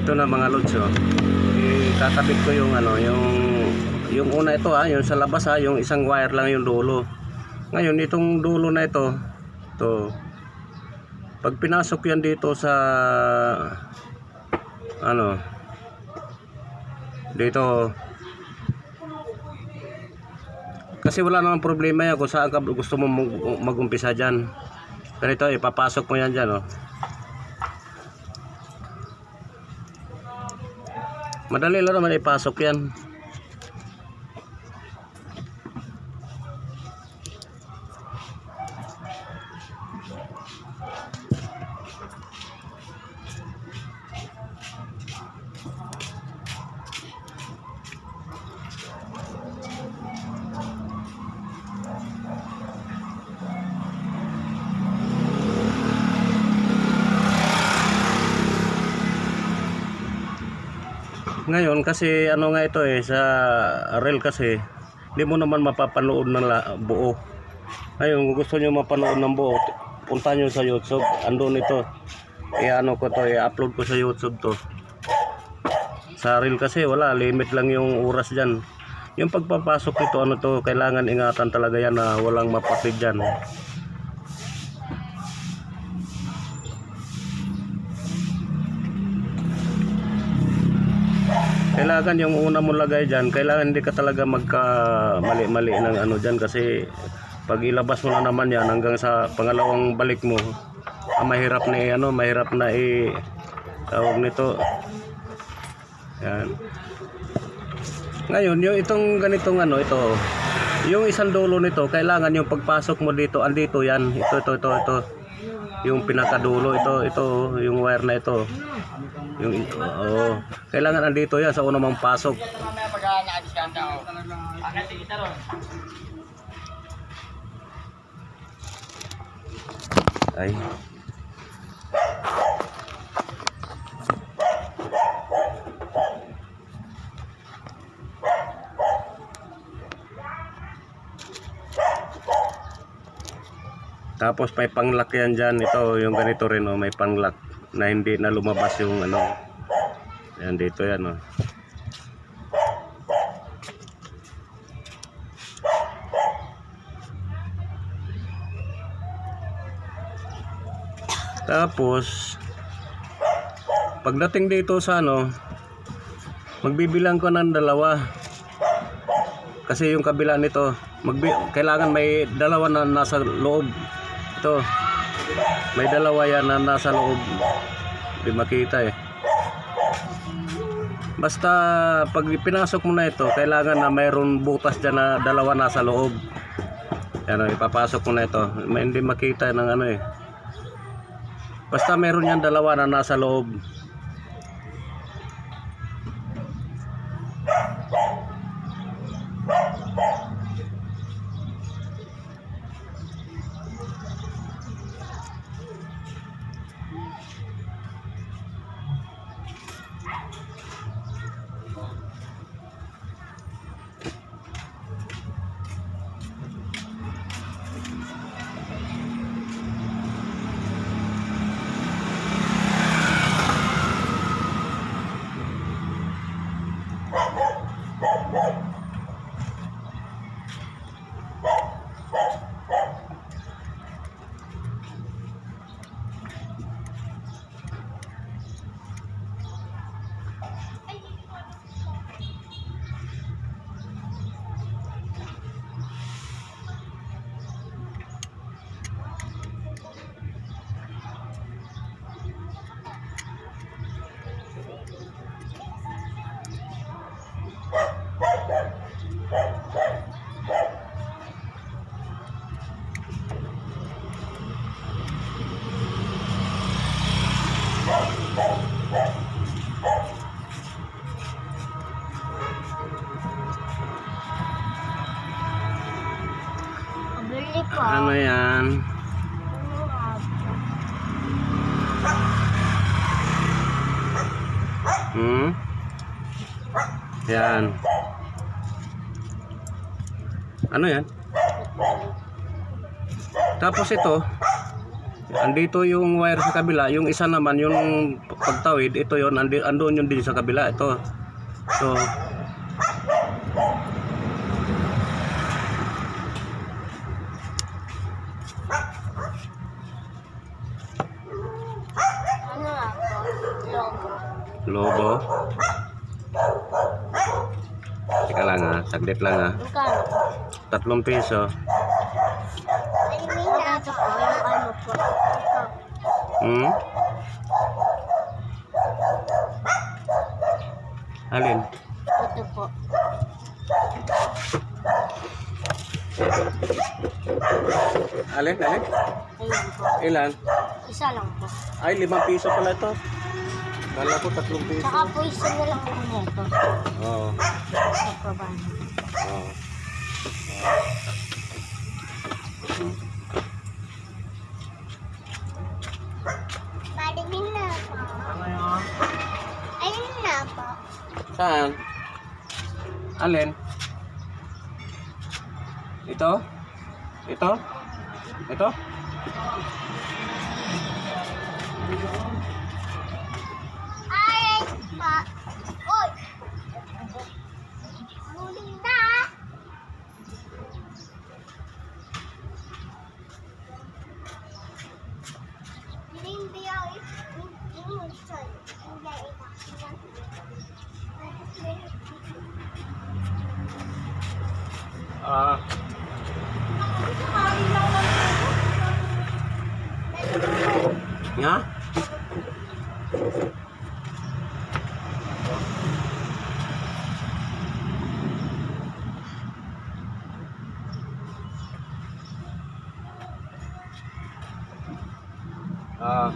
Ito na mga lods, oh. Ikakabit ko yung ano, yung una ito yung sa labas yung isang wire lang yung dulo. Ngayon itong dulo na ito, pag pinasok yan dito sa ano, dito, kasi wala namang problema yan kung saan ka gusto mo mag-umpisa dyan. Ganito, ipapasok mo yan dyan, oh. Madali lang naman ipasok yan. Ngayon kasi ano nga ito sa rail kasi hindi mo naman mapapanood ng buo. Ngayon kung gusto nyo mapanood ng buo, punta nyo sa YouTube, andun ito, i-ano ko to, i-upload ko sa YouTube to. Sa rail kasi wala, limit lang yung oras dyan. Yung pagpapasok nito, ano to, kailangan ingatan talaga yan na walang mapatid dyan. Kailangan yung una mo lagay dyan, kailangan hindi ka talaga magka mali-mali ng ano dyan, kasi pag ilabas mo na naman yan hanggang sa pangalawang balik mo, mahirap na tawag nito. Yan. Ngayon, yung itong ganitong ito, yung isang dulo nito, kailangan yung pagpasok mo dito, andito yan, ito. Yung pinakadulo, ito, yung wire na ito. Yung kailangan andito yan sa unang mong pasok. Ay. Tapos may panglock yan dyan. Ito yung ganito rin, may panglock na hindi na lumabas yung ano. Yan dito yan, Tapos pagdating dito sa magbibilang ko ng dalawa. Kasi yung kabila nito, kailangan may dalawa na nasa loob. Ito, may dalawa yan na nasa loob. Hindi makita Basta pag pinasok mo na ito, kailangan na mayroon butas dyan na dalawa nasa loob. Yan, ipapasok mo na ito. Hindi makita ng Basta mayroon yan dalawa na nasa loob. Ano yan? Yan. Ano yan? Tapos Andito yung wire sa kabila, yung isa naman yung pagtawid, ito yon andoon yun din sa kabila, ito. So Ano nga po? Logo. logo. Teka lang ha, saglit lang ha. Magkano? 3 piso. Ito po, yung ano po. Ito. Hmm? Alin? Ito po. Alin? Ayun po. Ilan? Isa lang po. Ay, 5 piso pala ito. Kala ko 3 piso. Saka po isa na lang po nito. Oo. Ito po ba? Oo. Badingin na po. Ayun na po. Saan? Alin? Ito? Ito? Ito? Aray pa. Uy! Linda! Linda, Ah. Nga? Ah.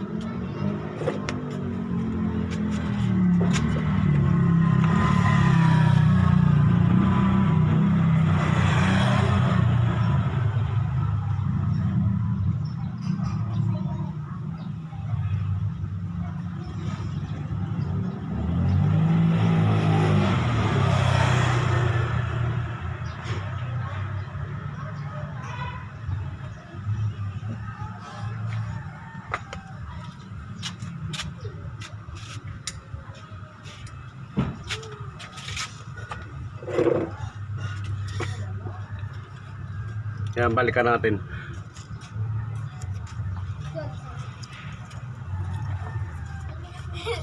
Yan, balikan natin.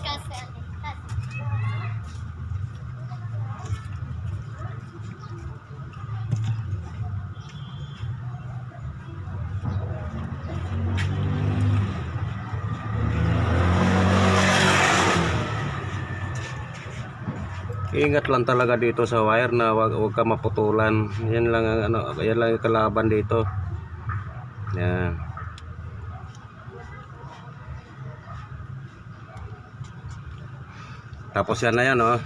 Kasi Ingat lang talaga dito sa wire na wag ka maputulan. Yan lang ang ano, yan lang yung kalaban dito. Yan. Tapos yan na yan, oh.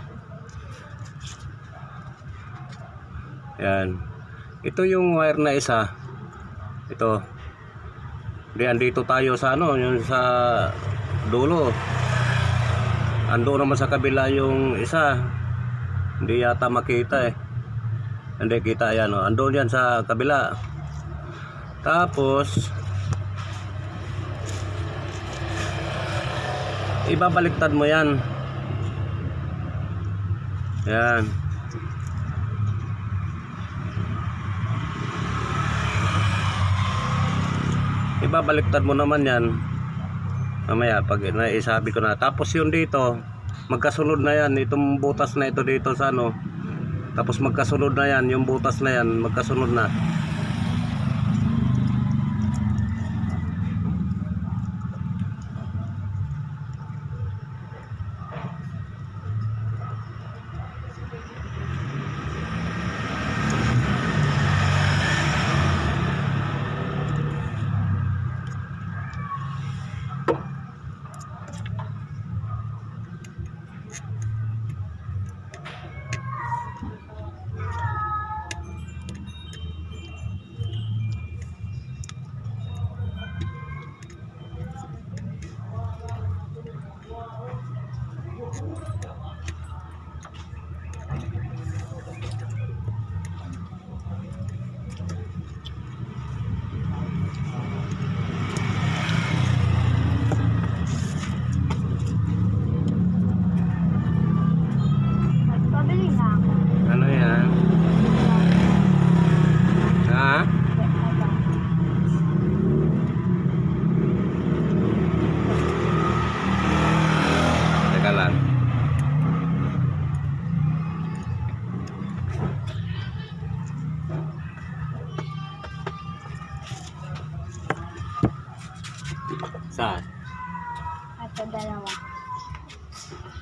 Yan. Ito yung wire na isa. Ito. Diyan dito tayo sa ano, yung sa dulo. Ando naman sa kabila yung isa. Hindi yata makita eh. Hindi kita yan, oh. Ando yan sa kabila. Tapos ibabaliktad mo yan. Yan. Ibabaliktad mo naman yan. Mamaya pag naisabi ko na. Tapos yung dito, magkasunod na yan. Itong butas na ito dito sa ano. Tapos magkasunod na yan. Yung butas na yan, magkasunod na.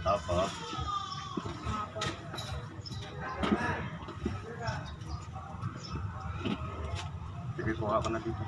Opo. Sige, kuha ko na dito.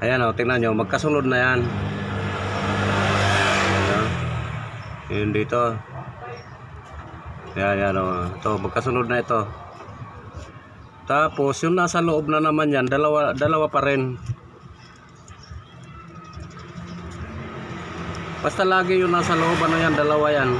Ayan o, tingnan nyo, magkasunod na yan. Ayan. Yun dito. Ayan o, ito, magkasunod na ito. Tapos, yung nasa loob na naman yan, dalawa pa rin. Basta lagi yung nasa loob, ano yan, dalawa yan.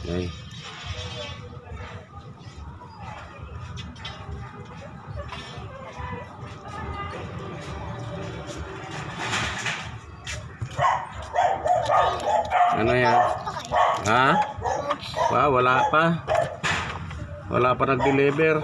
Okay. Ano yan? Ha? Wala pa. Wala pa nag-deliver.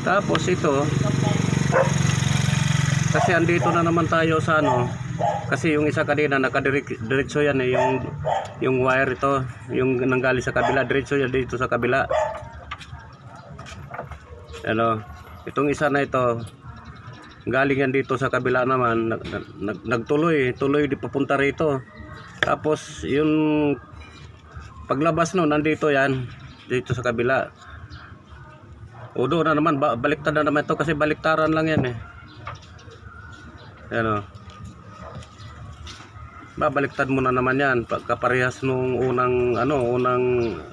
Tapos ito, kasi andito na naman tayo sa ano, kasi yung isa kanina nakadiretso yan eh, yung wire ito, yung nanggali sa kabila, diretso yan dito sa kabila. Ano, itong isa na ito, galing yan dito sa kabila naman, tuloy di papunta rito. Tapos yung paglabas no, nandito yan, dito sa kabila. O doon na naman, baliktad na naman ito kasi baliktaran lang yan eh. Yan o. Babaliktad mo na naman yan pagkaparehas nung unang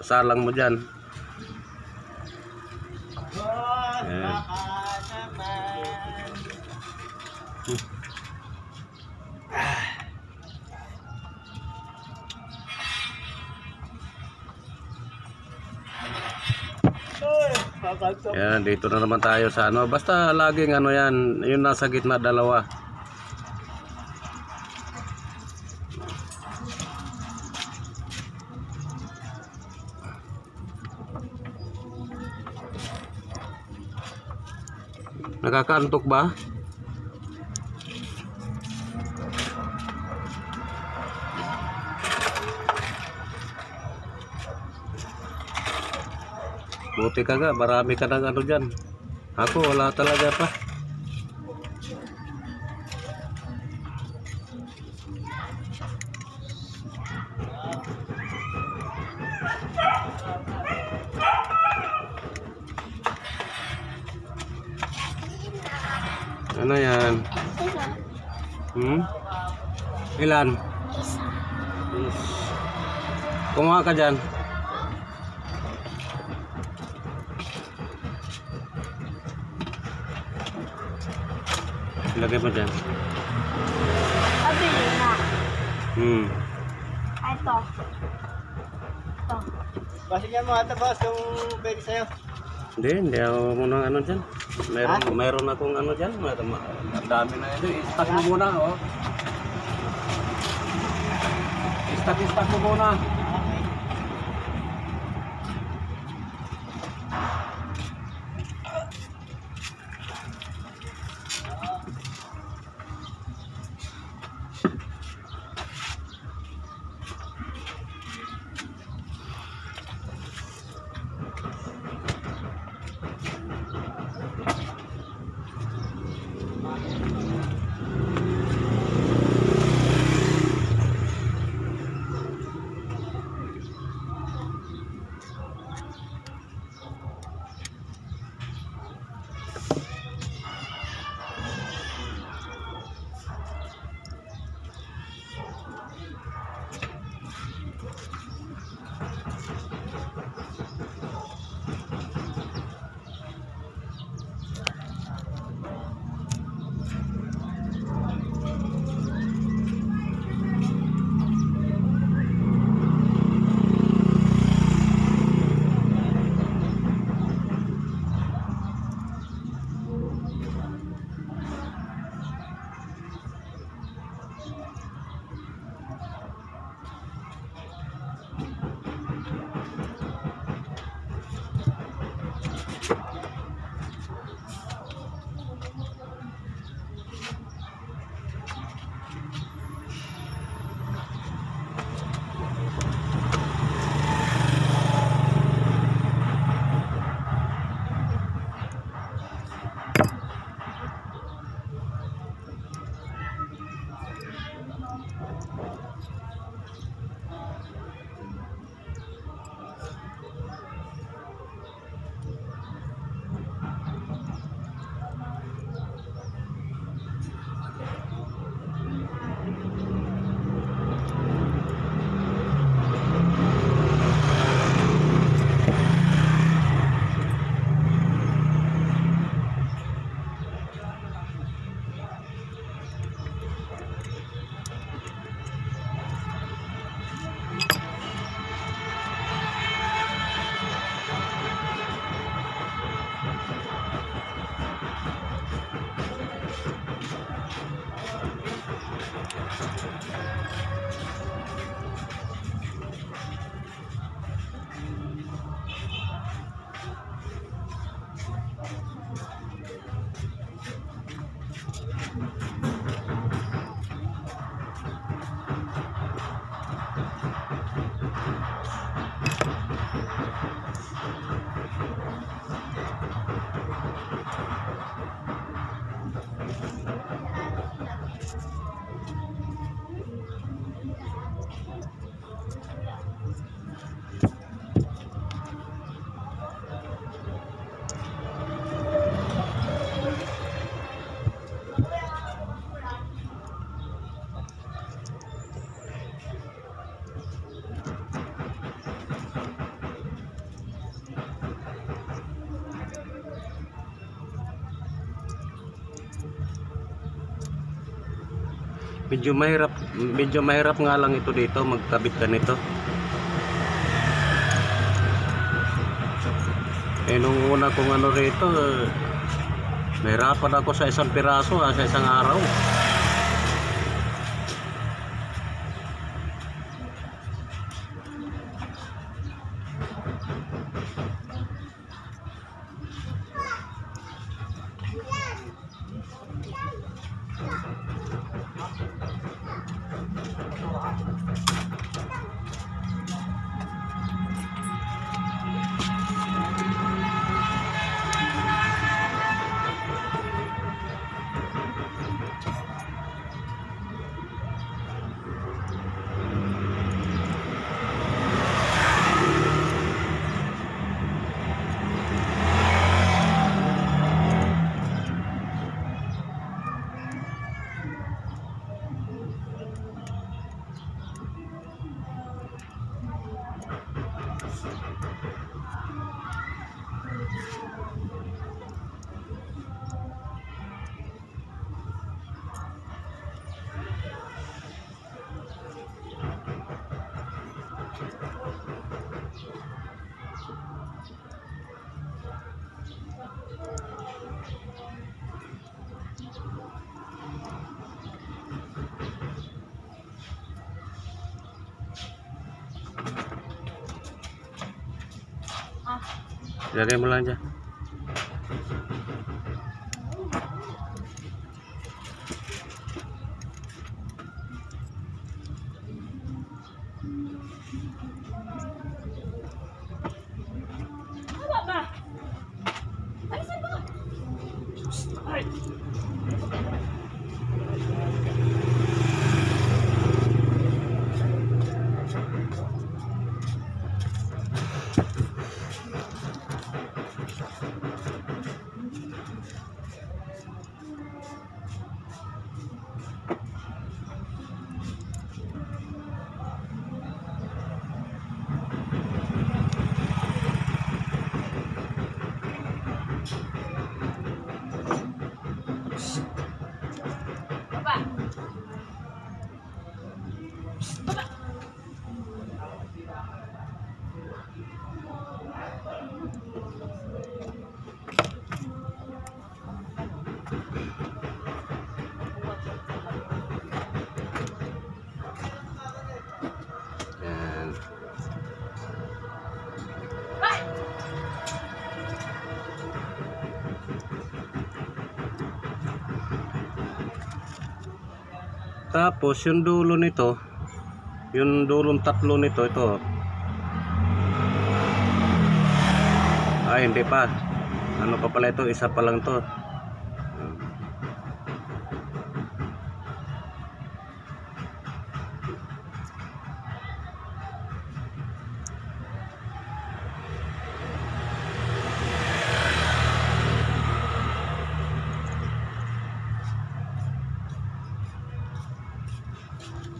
salang mo dyan. Ayan. Ayan, dito na naman tayo sa basta laging yan, yung nasa gitna dalawa. Nakakaantok ba? Buti ka nga, marami ka ng dyan. Ako wala talaga pa. Ano yan? Ilan? Isa. Kumuha ka dyan. Ilagay mo dyan. Pabili na. Ito. Ito. Basigyan mo ata boss yung pwede sa'yo. Hindi ako muna dyan. Mayroon akong dyan. Ang dami na yan. I-stack mo muna, oh. I-stack mo muna. medyo mahirap nga lang ito dito magkabit ka nito. Nung una kong ano rito, nahirapan ako sa isang piraso sa isang araw. Lagay mo lang dyan. Haba ba? Alisan mo! Ay! Baba! Baba! Yan. Ay! Tapos yung dulo nito, yung dulong tatlo nito, ito. Ay, hindi pa. Ano pa pala ito? Isa pa lang to.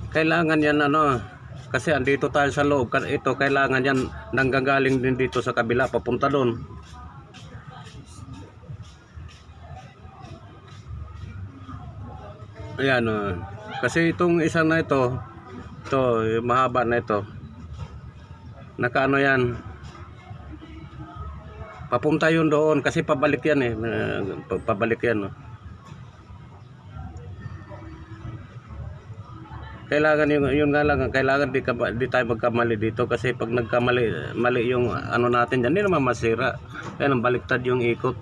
Kailangan yan ano, kasi andito tayo sa loob, ito kailangan yan nanggagaling din dito sa kabila papunta doon. Ayan kasi itong isa na ito yung mahaba na ito, nakaano yan, papunta yun doon kasi pabalik yan pabalik yan Kailangan yun nga lang, kailangan di tayo magkamali dito kasi pag mali yung ano natin dyan, hindi naman masira. Kaya nang baliktad yung ikot.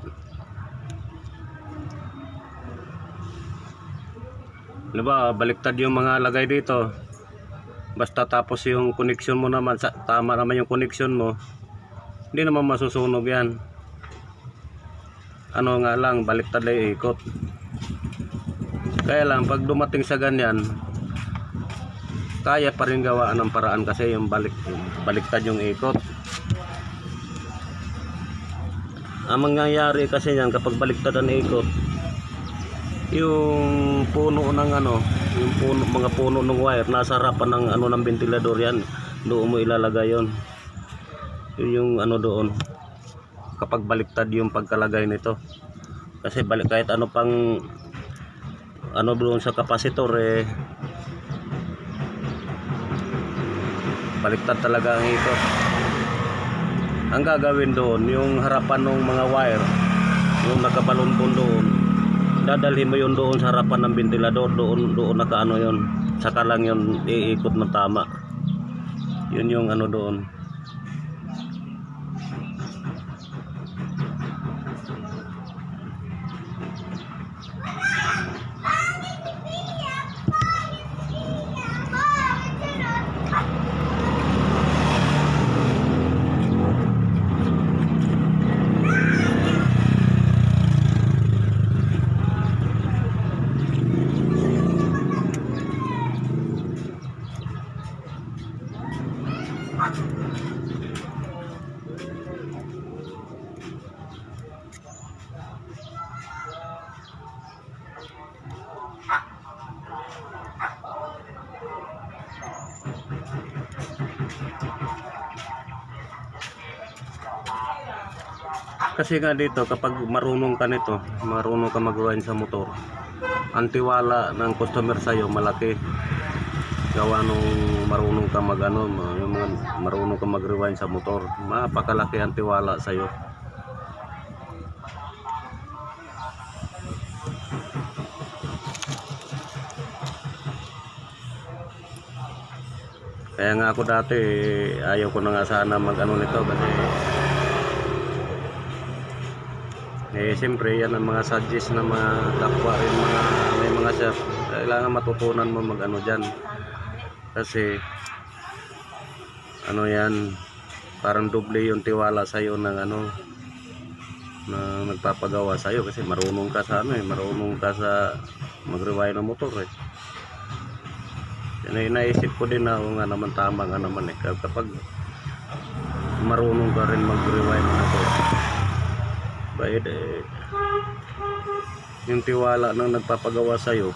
Diba, baliktad yung mga lagay dito. Basta tapos yung connection mo naman, tama naman yung connection mo, hindi naman masusunog yan. Ano nga lang, baliktad lang yung ikot. Kaya lang, pag dumating sa ganyan, kaya pa rin gawaan ng paraan kasi yung baliktad yung ikot. Ang mangyayari kasi yan kapag baliktad ang ikot, yung puno ng yung mga puno ng wire nasa harapan ng ng ventilador yan, doon mo ilalagay yon. Yun yung doon kapag baliktad yung pagkalagay nito. Kasi kahit ano pang doon sa kapasitor baliktad talaga ang ikot. Ang gagawin doon, yung harapan ng mga wire, yung nakabalon doon, dadalhin mo yun doon sa harapan ng ventilador, doon nakaano yun, saka lang yun iikot ng tama. Yun yung ano doon. Kasi nga dito, kapag marunong ka nito, marunong ka mag-rewind sa motor, ang tiwala ng customer sa'yo malaki. Gawa nung marunong ka mag-ano, yung mga marunong ka mag-rewind sa motor, mapakalaki ang tiwala sa'yo. Kaya nga ako dati, ayaw ko na nga sana mag-ano nito kasi siyempre yan ang mga suggest na mga kapwa rin, may mga chef, kailangan matutunan mo mag-ano dyan kasi ano yan, parang doble yung tiwala sa'yo ng ano na nagpapagawa sa'yo kasi marunong ka sa ano marunong ka sa mag-rewind ng motor Naisip ko din na nga naman tama nga naman kapag marunong ka rin mag-rewind ng motor, bayad yung tiwala ng nagpapagawa sa'yo.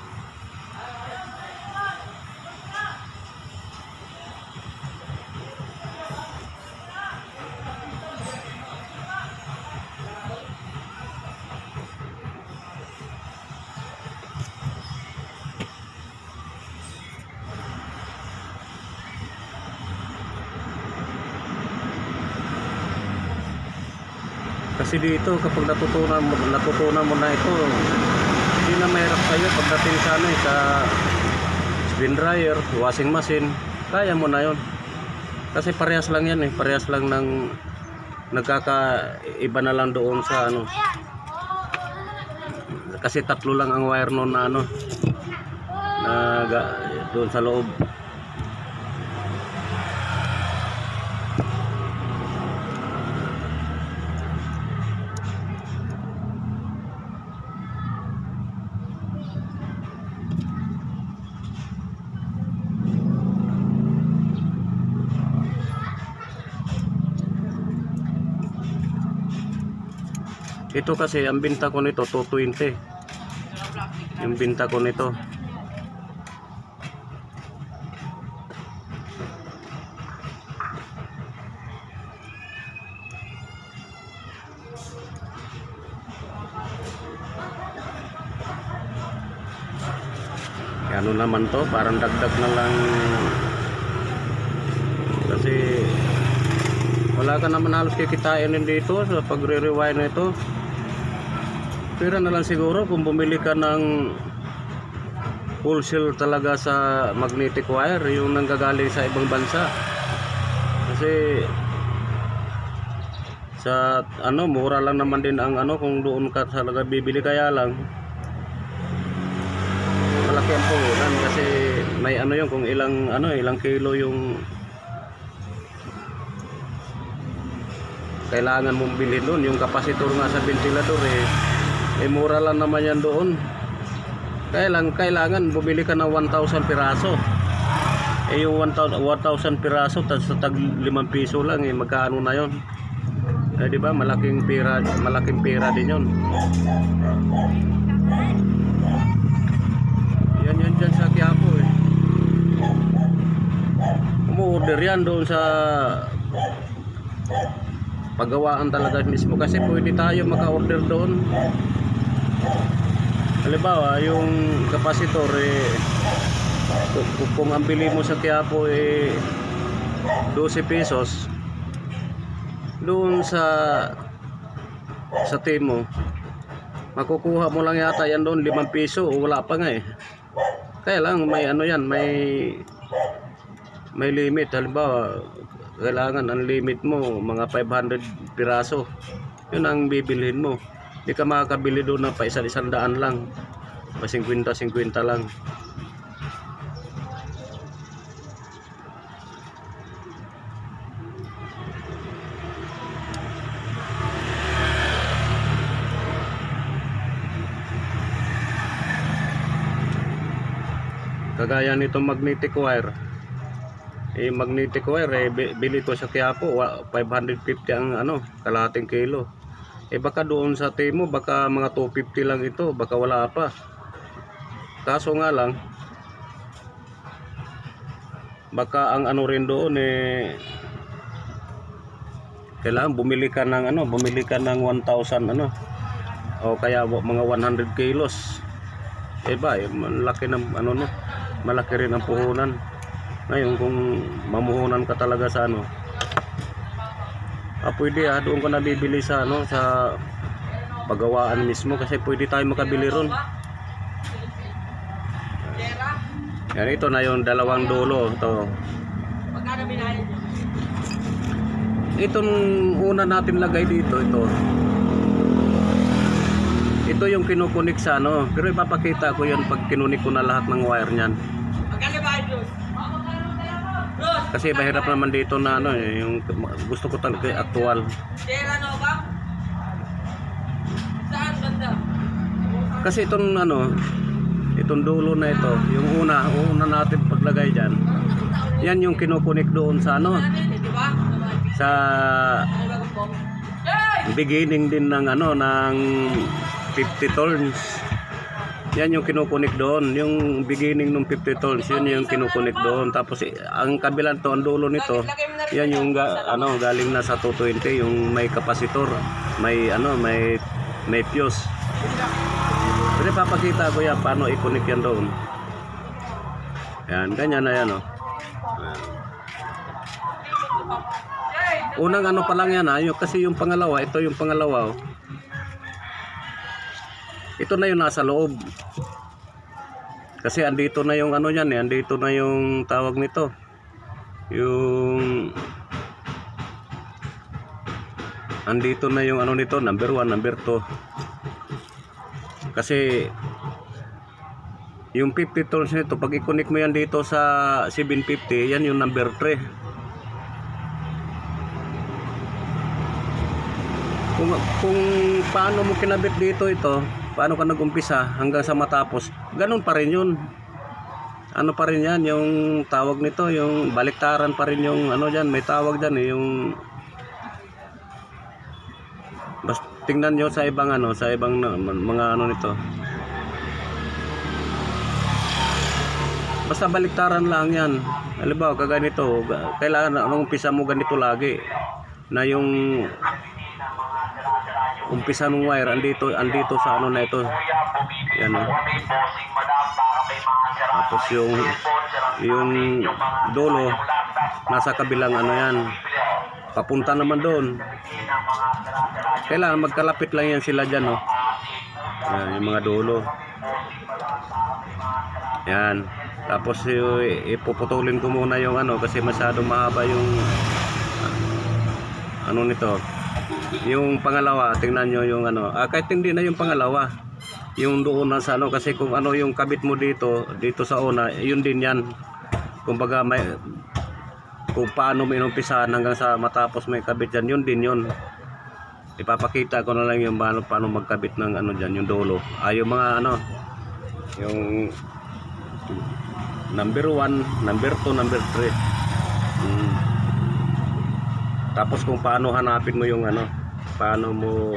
Kasi dito kapag natutunan mo na ito, hindi na mahirap kayo pagdating sa ano sa spin dryer, washing machine, kaya mo na yon. Kasi parehas lang yan parehas lang ng nagkakaiba na lang doon sa ano. Kasi tatlo lang ang wire noon na ano na doon sa loob. Ito kasi ang binta ko nito 220. Yung binta ko nito. Ano naman to, parang dagdag na lang kasi wala ka naman halos kikitain din dito sa pagre-rewind na ito. Pera na lang siguro kung bumili ka ng wholesale talaga sa magnetic wire, yung nanggagaling sa ibang bansa. Kasi sa ano, mura lang naman din ang ano kung doon ka talaga bibili, kaya lang malaki ang puhunan kasi may ano yung kung ilang kilo yung kailangan mong bilhin doon. Yung kapasitor nga sa ventilador mura lang naman yan doon. Kailangan bumili ka ng 1,000 piraso. Yung 1,000 piraso sa tag 5 piso lang magkano na yon? Di ba malaking pera din yon. Yan dyan sa Quiapo umu-order yan doon sa paggawaan talaga mismo kasi pwede tayo maka-order doon. Halimbawa yung kapasitor kung ang bili mo sa Quiapo 12 pesos doon sa Timo, makukuha mo lang yata yan doon 5 piso o wala pa nga eh. Kaya lang may ano yan, may limit. Halimbawa kailangan ang limit mo mga 500 piraso, yun ang bibilhin mo. Hindi ka makakabili doon na pa 100 lang, pa 50 lang. Kagaya nitong magnetic wire. Magnetic wire bili ko sa Quiapo, 550 ang ano, kalahating kilo. Baka doon sa Timo baka mga 250 lang ito, baka wala pa. Kaso nga lang baka ang ano rin doon kailangan bumili ka ng 1,000 ano, o kaya mga 100 kilos. Malaki ng ano no, malaki rin ang puhunan. Ngayon kung mamuhunan ka talaga sa ano, pwede doon ka nabibili sa ano, sa pagawaan mismo, kasi pwede tayo makabili ron. Yan, ito na yung dalawang dulo to. Itong una natin lagay dito, ito yung kinukunik sa ano, pero ipapakita ko yun pag kinunik ko na lahat ng wire niyan. Kasi mahirap naman dito na ano, yung gusto ko talaga actual. Kasi itong ano, itong dulo na ito, yung una natin paglagay diyan. Yan yung kinukunik doon sa ano, sa beginning din ng ano, ng 50 turns. Yan yung kinukunik doon, yung beginning ng 50 turns, yun yung kinukunik doon. Tapos ang kabilang to, ang dulo nito, yan yung galing na sa 220, yung may kapasitor, may ano, may fuse. Pero papakita ko yan paano i-connect yan doon. Yan, ganyan na yan, oh. Unang ano pa lang yan, kasi yung pangalawa, ito yung pangalawa, oh. Ito na yung nasa loob. Kasi andito na yung ano yan, andito na yung tawag nito. Andito na yung ano nito, number 1, number 2. Kasi yung 50 turns nito, pag i-connect mo yan dito sa 750, yan yung number 3. Kung paano mo kinabit dito ito, paano ka nag-umpisa hanggang sa matapos, ganun pa rin yun. Ano pa rin yan, yung tawag nito, yung baliktaran pa rin yung ano dyan, may tawag dyan yung basta tingnan nyo sa ibang ano, sa ibang mga ano nito, basta baliktaran lang yan. Halimbawa kaganito, kailangan anong umpisa mo ganito lagi, na yung umpisa ng wire andito sa ano na ito, yan o. Tapos yung dulo nasa kabilang ano yan, papunta naman doon. Kailangan magkalapit lang yan sila dyan, oh. Yan, yung mga dulo. Yan. Tapos ipuputulin ko muna yung ano, kasi masyadong mahaba yung ano nito. Yung pangalawa, tingnan nyo yung ano, kahit hindi na yung pangalawa, yung doon na sa ano, kasi kung ano yung kabit mo dito sa una, yun din yan. Kumbaga kung paano mo inumpisahan hanggang sa matapos may kabit dyan, yun din yun. Ipapakita ko na lang yung paano magkabit ng ano dyan, yung dulo. Yung mga ano, yung number 1, number 2, number 3. Tapos kung paano hanapin mo yung ano, paano mo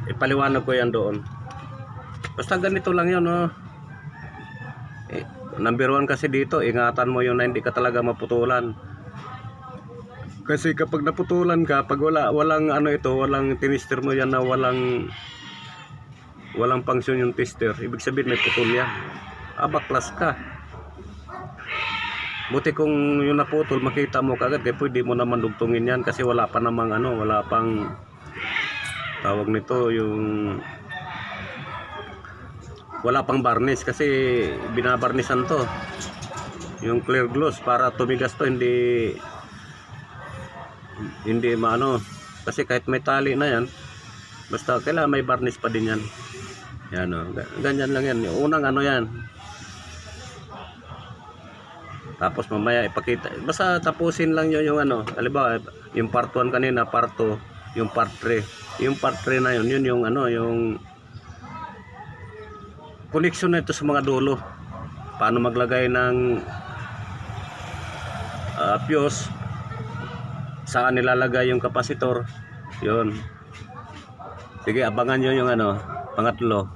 ipaliwanag ko yan doon. Basta ganito lang yun, oh. Number 1 kasi dito, ingatan mo yun na hindi ka talaga maputulan. Kasi kapag naputulan ka, pag walang ano ito, walang tinister mo yan na walang function yung tester, ibig sabihin may putol yan. Baklas ka. Buti kung yung naputol makita mo kagad, kaya pwede mo naman dugtungin yan kasi wala pa namang ano, wala pang tawag nito yung wala pang varnish kasi binabarnisan to yung clear gloss para tumigas to, hindi maano kasi kahit may tali na yan basta kailangan may varnish pa din yan. Yan o, ganyan lang yan, yung unang ano yan. Tapos mamaya ipakita, basta tapusin lang yun yung ano, halimbawa yung part 1 kanina, part 2, yung part 3. Yung part 3 na yun, yun yung ano, yung connection na ito sa mga dulo. Paano maglagay ng fuse, saan nilalagay yung kapasitor, yun. Sige, abangan nyo yung ano, pangatlo.